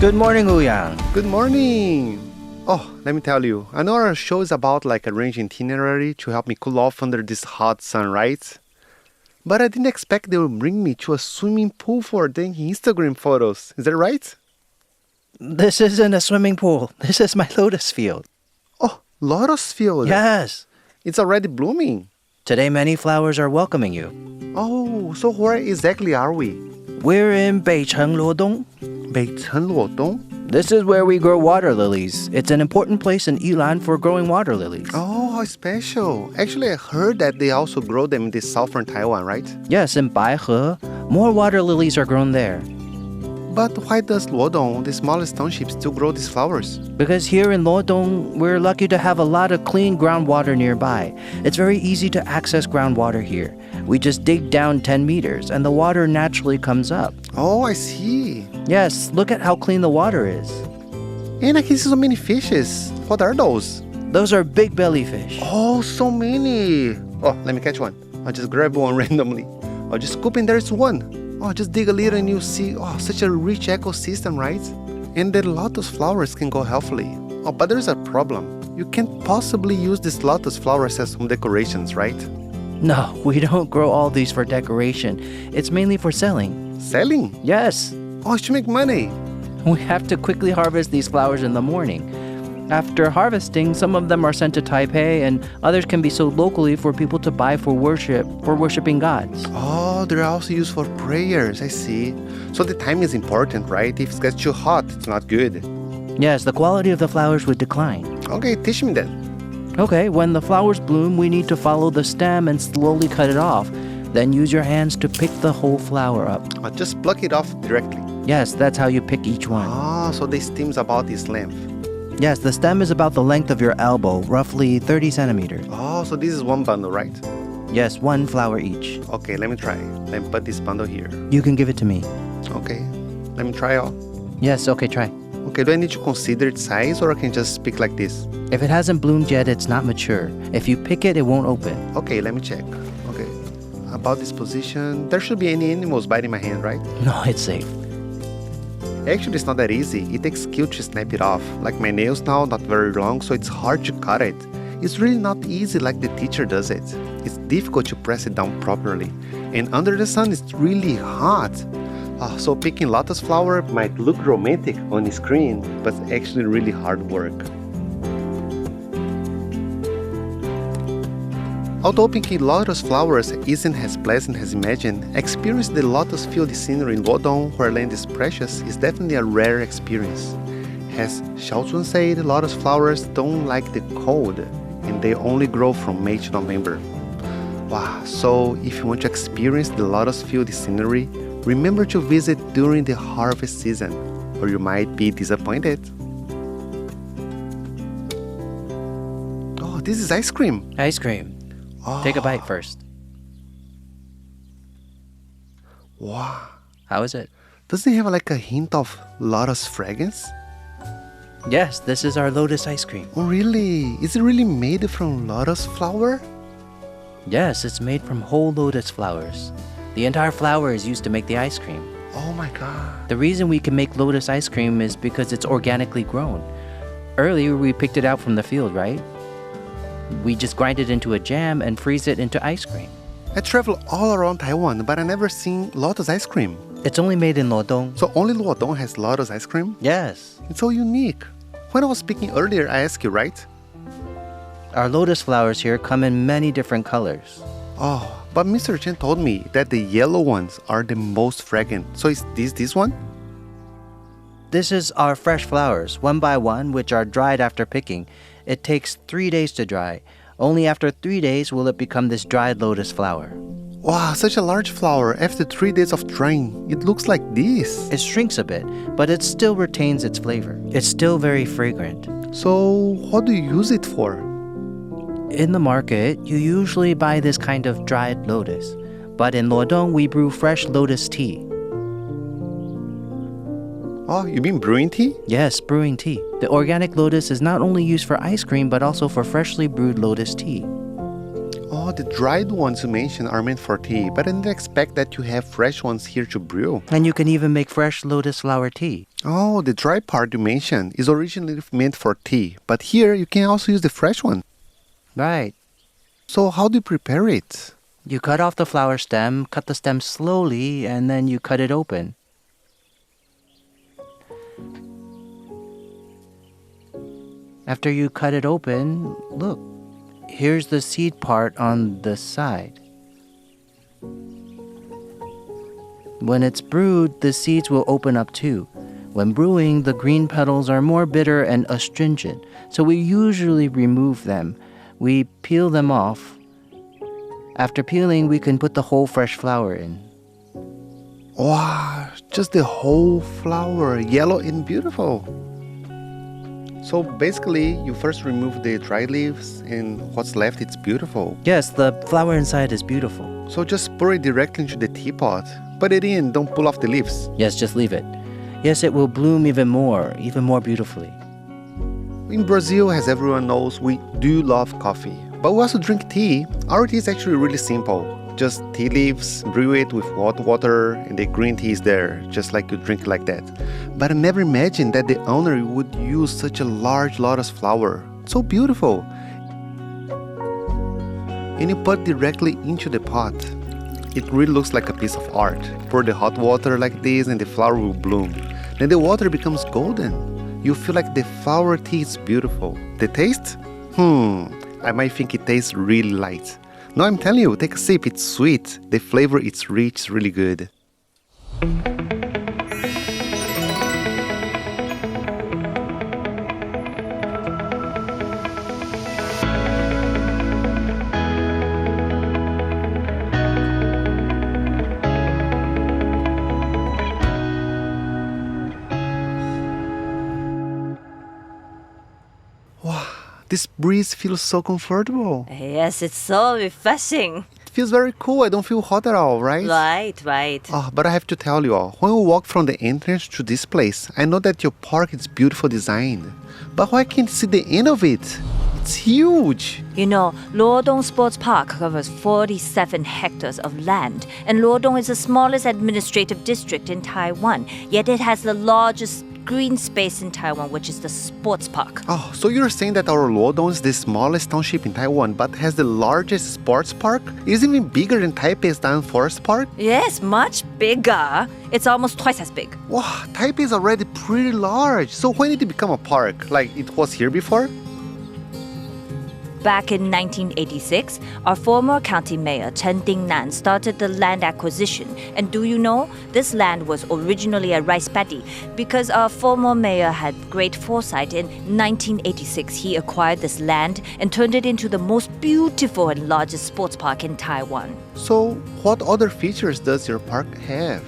Good morning, Yang. Good morning. Oh, let me tell you, I know our show is about like arranging itinerary to help me cool off under this hot sun, right? But I didn't expect they would bring me to a swimming pool for taking Instagram photos. Is that right? This isn't a swimming pool. This is my lotus field. Oh, Lotus field. Yes. It's already blooming. Today, many flowers are welcoming you. Oh, so where exactly are we? We're in Beicheng Luodong. Beicheng Luodong? This is where we grow water lilies. It's an important place in Yilan for growing water lilies. Oh, how special. Actually, I heard that they also grow them in the southern Taiwan, right? Yes, in Baihe, more water lilies are grown there. But why does Luodong, the smallest township, still grow these flowers? Because here in Luodong, we're lucky to have a lot of clean groundwater nearby. It's very easy to access groundwater here. We just dig down 10 meters and the water naturally comes up. Oh, I see. Yes, look at how clean the water is. And I can see so many fishes. What are those? Those are big belly fish. Oh, so many. Oh, let me catch one. I'll just grab one randomly. I'll just scoop and there's one. Oh, just dig a little and you'll see, oh, such a rich ecosystem, right? And the lotus flowers can go healthily. Oh, but there's a problem. You can't possibly use these lotus flowers as home decorations, right? No, we don't grow all these for decoration. It's mainly for selling. Selling? Yes. Oh, to make money. We have to quickly harvest these flowers in the morning. After harvesting, some of them are sent to Taipei and others can be sold locally for people to buy for worshiping gods. Oh, they're also used for prayers, I see. So the time is important, right? If it gets too hot, it's not good. Yes, the quality of the flowers would decline. Okay, teach me then. Okay, when the flowers bloom, we need to follow the stem and slowly cut it off. Then use your hands to pick the whole flower up. Just pluck it off directly. Yes, that's how you pick each one. Ah, so the stem's about this length. Yes, the stem is about the length of your elbow, roughly 30 centimeters. Oh, so this is one bundle, right? Yes, one flower each. Okay, let me try. Let me put this bundle here. You can give it to me. Okay, let me try all. Yes, okay, try. Okay, do I need to consider its size or I can just pick like this? If it hasn't bloomed yet, it's not mature. If you pick it, it won't open. Okay, let me check. Okay, about this position, there should be any animals biting my hand, right? No, it's safe. Actually, it's not that easy. It takes skill to snap it off. Like my nails now, not very long, so it's hard to cut it. It's really not easy like the teacher does it. It's difficult to press it down properly. And under the sun, it's really hot. So picking lotus flower might look romantic on the screen, but it's actually really hard work. Although picking lotus flowers isn't as pleasant as imagined, experiencing the lotus field scenery in Luodong, where land is precious, is definitely a rare experience. As Xiaochun said, lotus flowers don't like the cold, and they only grow from May to November. Wow, so if you want to experience the lotus field scenery, remember to visit during the harvest season, or you might be disappointed. Oh, this is ice cream. Ice cream. Oh. Take a bite first. Wow. How is it? Doesn't it have like a hint of lotus fragrance? Yes, this is our lotus ice cream. Oh, really? Is it really made from lotus flower? Yes, it's made from whole lotus flowers. The entire flower is used to make the ice cream. Oh my god. The reason we can make lotus ice cream is because it's organically grown. Earlier, we picked it out from the field, right? We just grind it into a jam and freeze it into ice cream. I travel all around Taiwan, but I never seen lotus ice cream. It's only made in Luodong. So only Luodong has lotus ice cream? Yes. It's so unique. When I was speaking earlier, I asked you, right? Our lotus flowers here come in many different colors. Oh, but Mr. Chen told me that the yellow ones are the most fragrant. So is this one? This is our fresh flowers, one by one, which are dried after picking. It takes 3 days to dry. Only after 3 days will it become this dried lotus flower. Wow, such a large flower. After 3 days of drying, it looks like this. It shrinks a bit, but it still retains its flavor. It's still very fragrant. So, what do you use it for? In the market, you usually buy this kind of dried lotus. But in Luodong, we brew fresh lotus tea. Oh, you mean brewing tea? Yes, brewing tea. The organic lotus is not only used for ice cream, but also for freshly brewed lotus tea. Oh, Oh, the dried ones you mentioned are meant for tea, but I didn't expect that you have fresh ones here to brew. And you can even make fresh lotus flower tea. Oh, the dry part you mentioned is originally meant for tea, but here you can also use the fresh one. Right. So how do you prepare it? You cut off the flower stem, cut the stem slowly, and then you cut it open. After you cut it open, look, here's the seed part on the side. When it's brewed, the seeds will open up too. When brewing, the green petals are more bitter and astringent, so we usually remove them. We peel them off. After peeling, we can put the whole fresh flower in. Wow, just the whole flower, yellow and beautiful. So basically, you first remove the dry leaves and what's left, it's beautiful. Yes, the flower inside is beautiful. So just pour it directly into the teapot. Put it in, don't pull off the leaves. Yes, just leave it. Yes, it will bloom even more beautifully. In Brazil, as everyone knows, we do love coffee. But we also drink tea. Our tea is actually really simple. Just tea leaves, brew it with hot water, and the green tea is there, just like you drink like that. But I never imagined that the owner would use such a large lotus flower. So beautiful. And you put directly into the pot. It really looks like a piece of art. Pour the hot water like this and the flower will bloom. Then the water becomes golden. You feel like the flower tea is beautiful. The taste? I might think it tastes really light. No, I'm telling you, take a sip, it's sweet. The flavor, it's rich, it's really good. Wow, this breeze feels so comfortable. Yes, it's so refreshing. It feels very cool. I don't feel hot at all, right? Right. Oh, but I have to tell you all, when we walk from the entrance to this place, I know that your park is beautiful design. But why can't I see the end of it? It's huge. You know, Luodong Sports Park covers 47 hectares of land, and Luodong is the smallest administrative district in Taiwan, yet it has the largest green space in Taiwan, which is the sports park. Oh, so you're saying that our Luodong is the smallest township in Taiwan, but has the largest sports park? It's even bigger than Taipei's Diamond Forest Park? Yes, much bigger. It's almost twice as big. Wow, Taipei is already pretty large. So when did it become a park? Like it was here before? Back in 1986, our former county mayor, Chen Dingnan, started the land acquisition. And do you know, this land was originally a rice paddy. Because our former mayor had great foresight, in 1986, he acquired this land and turned it into the most beautiful and largest sports park in Taiwan. So what other features does your park have?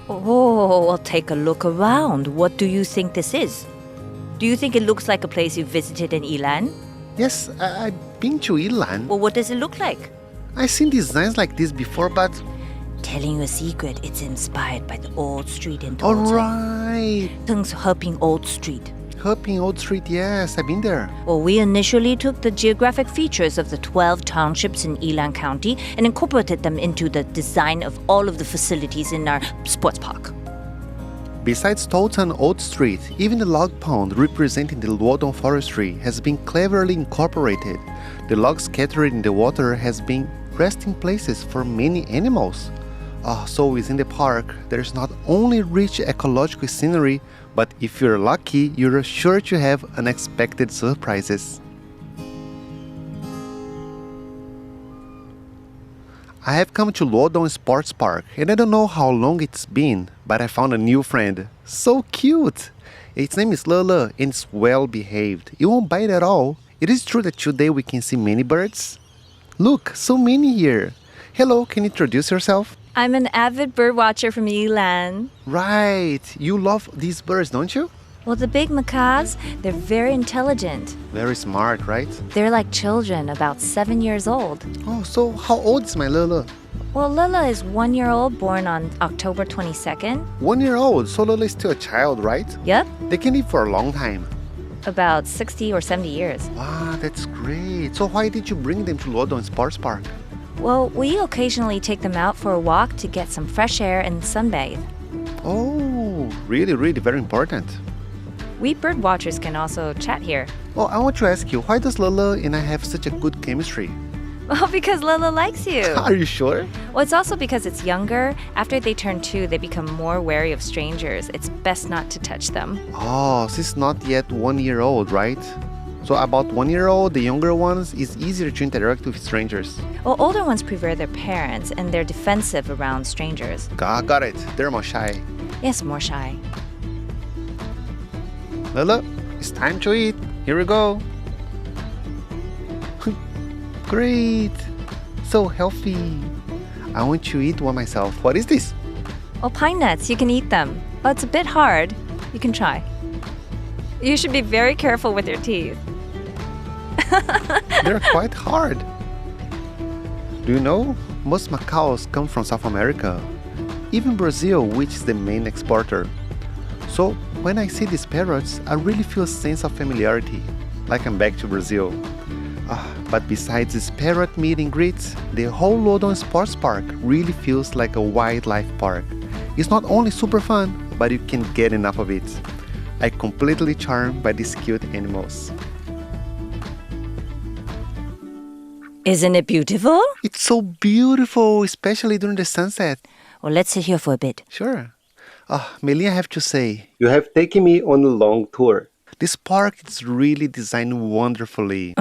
Oh, well, take a look around. What do you think this is? Do you think it looks like a place you visited in Yilan? Yes, I've been to Yilan. Well, what does it look like? I've seen designs like this before, but... Telling you a secret, it's inspired by the old street in All Taiwan. right. Heping Old Street. Heping Old Street, yes, I've been there. Well, we initially took the geographic features of the 12 townships in Yilan County and incorporated them into the design of all of the facilities in our sports park. Besides Totan Old Street, even the log pond representing the Luodong forestry has been cleverly incorporated. The logs scattered in the water has been resting places for many animals. So within the park, there's not only rich ecological scenery, but if you're lucky, you're sure to have unexpected surprises. I have come to Luodong Sports Park, and I don't know how long it's been, but I found a new friend. So cute! Its name is Lele, and it's well behaved. It won't bite at all. It is true that today we can see many birds. Look, so many here. Hello, can you introduce yourself? I'm an avid bird watcher from Yilan. Right, you love these birds, don't you? Well, the big macaws, they're very intelligent. Very smart, right? They're like children, about 7 years old. Oh, so how old is my Lele? Well, Lila is 1 year old, born on October 22nd. 1 year old, so Lele is still a child, right? Yep. They can live for a long time. About 60 or 70 years. Wow, that's great. So why did you bring them to Luodong Sports Park? Well, we occasionally take them out for a walk to get some fresh air and sunbathe. Oh, really, really very important. We bird watchers can also chat here. Oh, I want to ask you, why does Lala and I have such a good chemistry? Well, because Lila likes you. Are you sure? Well, it's also because it's younger. After they turn 2, they become more wary of strangers. It's best not to touch them. Oh, she's not yet 1 year old, right? So about 1 year old, the younger ones, is easier to interact with strangers. Well, older ones prefer their parents and they're defensive around strangers. Got it. They're more shy. Yes, more shy. Lala, it's time to eat. Here we go. Great. So healthy. I want to eat one myself. What is this? Oh, pine nuts, you can eat them. But it's a bit hard. You can try. You should be very careful with your teeth. They're quite hard. Do you know? Most macaws come from South America. Even Brazil, which is the main exporter. So when I see these parrots, I really feel a sense of familiarity, like I'm back to Brazil. But besides this parrot meet and greets, the whole Luodong Sports Park really feels like a wildlife park. It's not only super fun, but you can't get enough of it. I'm completely charmed by these cute animals. Isn't it beautiful? It's so beautiful, especially during the sunset. Well, let's sit here for a bit. Sure. Meili, I have to say, you have taken me on a long tour. This park is really designed wonderfully.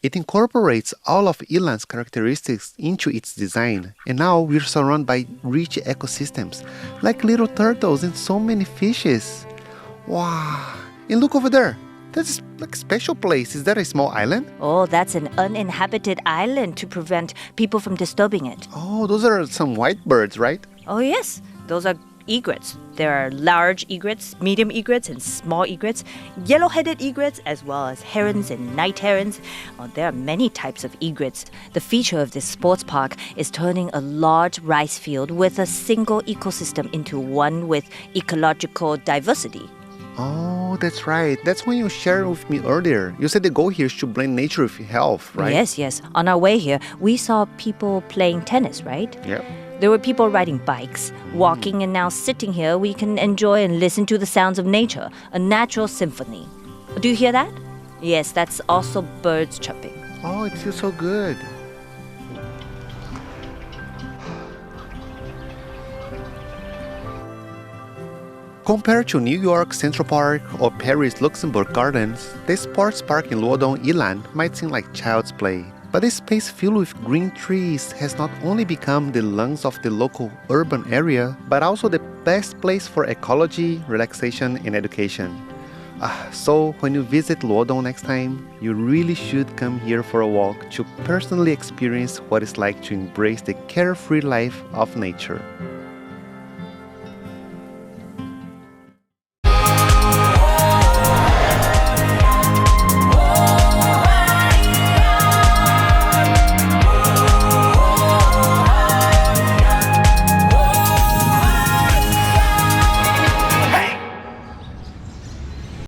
It incorporates all of Yilan's characteristics into its design. And now we're surrounded by rich ecosystems, like little turtles and so many fishes. Wow. And look over there. That's like a special place. Is that a small island? Oh, that's an uninhabited island to prevent people from disturbing it. Oh, those are some white birds, right? Oh, yes. Those are egrets. There are large egrets, medium egrets, and small egrets, yellow-headed egrets, as well as herons and night herons. There are many types of egrets. The feature of this sports park is turning a large rice field with a single ecosystem into one with ecological diversity. Oh, that's right. That's when you shared with me earlier. You said the goal here is to blend nature with health, right? Yes. On our way here, we saw people playing tennis, right? Yep. There were people riding bikes, walking, and now sitting here, we can enjoy and listen to the sounds of nature, a natural symphony. Do you hear that? Yes, that's also birds chirping. Oh, it feels so good. Compared to New York Central Park or Paris Luxembourg Gardens, the sports park in Luodong, Yilan might seem like child's play. But this space filled with green trees has not only become the lungs of the local urban area, but also the best place for ecology, relaxation, and education. So when you visit Luodong next time, you really should come here for a walk to personally experience what it's like to embrace the carefree life of nature.